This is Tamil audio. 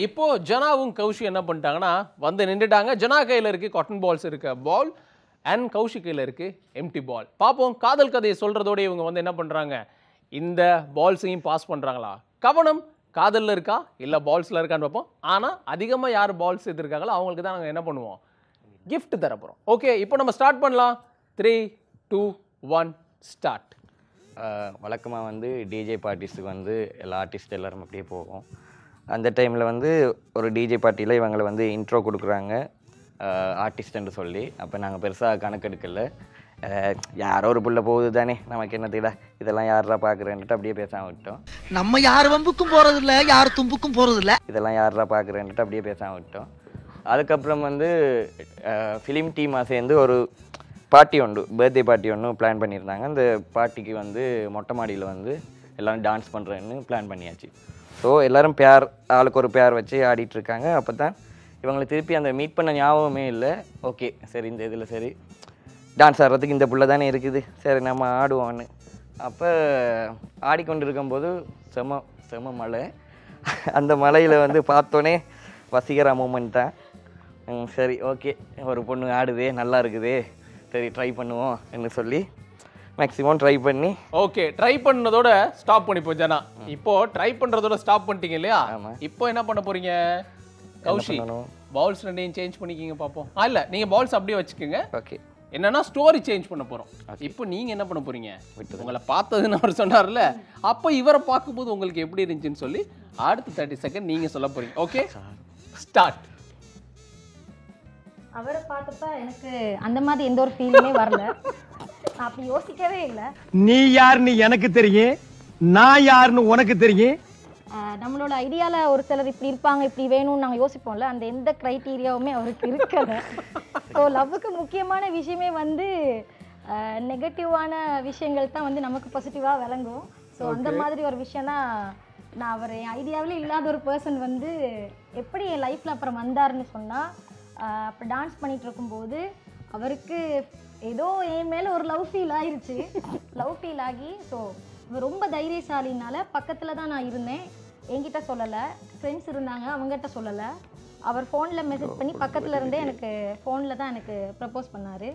இப்போ ஜனாவும் கௌஷி என்ன பண்ணிட்டாங்கன்னா வந்து நின்றுட்டாங்க. ஜனா கையில் இருக்கு காட்டன் பால்ஸ் இருக்க பால் அண்ட் கௌஷி கையில் இருக்கு எம்டி பால். பார்ப்போம் காதல் கதையை சொல்றதோட இவங்க வந்து என்ன பண்றாங்க, இந்த பால்ஸையும் பாஸ் பண்றாங்களா? கவனம் காதல்ல இருக்கா இல்ல பால்ஸ்ல இருக்கான்னு பார்ப்போம். ஆனா அதிகமா யார் பால்ஸ் எதிர்க்காங்களோ அவங்களுக்கு தான் நாங்கள் என்ன பண்ணுவோம், gift தர போறோம். ஓகே, இப்போ நம்ம ஸ்டார்ட் பண்ணலாம். 3 2 1 ஸ்டார்ட். வழக்கமாக வந்து டிஜே பார்ட்டிஸுக்கு வந்து எல்லா ஆர்டிஸ்ட் எல்லோரும் அப்படியே போவோம். அந்த டைமில் வந்து ஒரு டிஜே பார்ட்டியில் இவங்களை வந்து இன்ட்ரோ கொடுக்குறாங்க ஆர்டிஸ்ட்ன்னு சொல்லி. அப்போ நாங்கள் பெருசாக கணக்கெடுக்கல, யாரோ ஒரு புள்ள போகுது தானே நமக்கு என்ன தீடா, இதெல்லாம் யாரா பார்க்குறேன்ட்டு அப்படியே பேசாமல் விட்டோம். நம்ம யார் வம்புக்கும் போகிறதில்ல, யார் தும்புக்கும் போகிறதில்ல. இதெல்லாம் யாரா பார்க்குறேன்ட்டு அப்படியே பேசாமல் விட்டோம். அதுக்கப்புறம் வந்து ஃபிலிம் டீமாக சேர்ந்து ஒரு பார்ட்டி ஒன்று, பர்த்டே பார்ட்டி ஒன்று பிளான் பண்ணியிருந்தாங்க. அந்த பார்ட்டிக்கு வந்து மொட்டை மாடியில் வந்து எல்லோரும் டான்ஸ் பண்ணுறேன்னு பிளான் பண்ணியாச்சு. ஸோ எல்லோரும் பேர், ஆளுக்கு ஒரு பேர் வச்சு ஆடிட்டுருக்காங்க. அப்போ தான் இவங்களை திருப்பி அந்த மீட் பண்ண ஞாபகமே இல்லை. ஓகே சரி, இந்த இதில் சரி டான்ஸ் ஆடுறதுக்கு இந்த புள்ள தானே இருக்குது, சரி நம்ம ஆடுவோன்னு. அப்போ ஆடிக்கொண்டு இருக்கும்போது செம செம மழை. அந்த மலையில் வந்து பார்த்தோன்னே வசீகரா மூமெண்ட் தான். சரி ஓகே, ஒரு பொண்ணு ஆடுதே நல்லா இருக்குதே, சரி ட்ரை பண்ணுவோம் என்று சொல்லி மேக்ஸிமம் ட்ரை பண்ணி. ஓகே, ட்ரை பண்ணதோட ஸ்டாப் பண்ணிப்போம் ஜனா. இப்போ ட்ரை பண்றதோட ஸ்டாப் பண்ணிட்டீங்க இல்லையா? இப்போ என்ன பண்ண போறீங்க கௌஷி? பால்ஸ் ரெண்டையும் சேஞ்ச் பண்ணிக்கிங்க பார்ப்போம். இல்ல நீங்க பால்ஸ் அப்படியே வச்சுக்கோங்க. ஓகே, என்னன்னா ஸ்டோரி சேஞ்ச் பண்ண போறோம். இப்போ நீங்க என்ன பண்ண போறீங்க, உங்களை பார்த்ததுன்னு அவர் சொன்னார்ல, அப்போ இவரை பார்க்கும்போது உங்களுக்கு எப்படி இருந்துச்சுன்னு சொல்லி அடுத்த 30 செகண்ட் நீங்க சொல்ல போறீங்க. Okay start. அவரை பார்த்தப்ப எனக்கு அந்த மாதிரி எந்த ஒரு ஃபீலுமே வரல. நான் அப்படி யோசிக்கவே இல்லை. நீ யாருன்னு எனக்கு தெரியும், நான் யாருன்னு உனக்கு தெரியும். நம்மளோட ஐடியால ஒரு சிலர் இப்படி இருப்பாங்க, இப்படி வேணும்னு நாங்கள் யோசிப்போம்ல, அந்த எந்த க்ரைட்டீரியாவுமே அவருக்கு இருக்கல. ஸோ லவ்வுக்கு முக்கியமான விஷயமே வந்து நெகட்டிவான விஷயங்கள் தான் வந்து நமக்கு பாசிட்டிவாக விளங்கும். ஸோ அந்த மாதிரி ஒரு விஷயம்னா நான் அவர் என் ஐடியாவிலே இல்லாத ஒரு பர்சன் வந்து எப்படி என் லைஃப்பில் அப்புறம் வந்தாருன்னு சொன்னால், அப்போ டான்ஸ் பண்ணிகிட்டு இருக்கும்போது அவருக்கு ஏதோ என் மேலே ஒரு லவ் ஃபீல் ஆயிடுச்சு. லவ் ஃபீல் ஆகி ஸோ ரொம்ப தைரியசாலினால பக்கத்தில் தான் நான் இருந்தேன். என்கிட்ட சொல்லலை, ஃப்ரெண்ட்ஸ் இருந்தாங்க அவங்ககிட்ட சொல்லலை. அவர் ஃபோனில் மெசேஜ் பண்ணி பக்கத்தில் இருந்தே எனக்கு ஃபோனில் தான் எனக்கு ப்ரப்போஸ் பண்ணார்.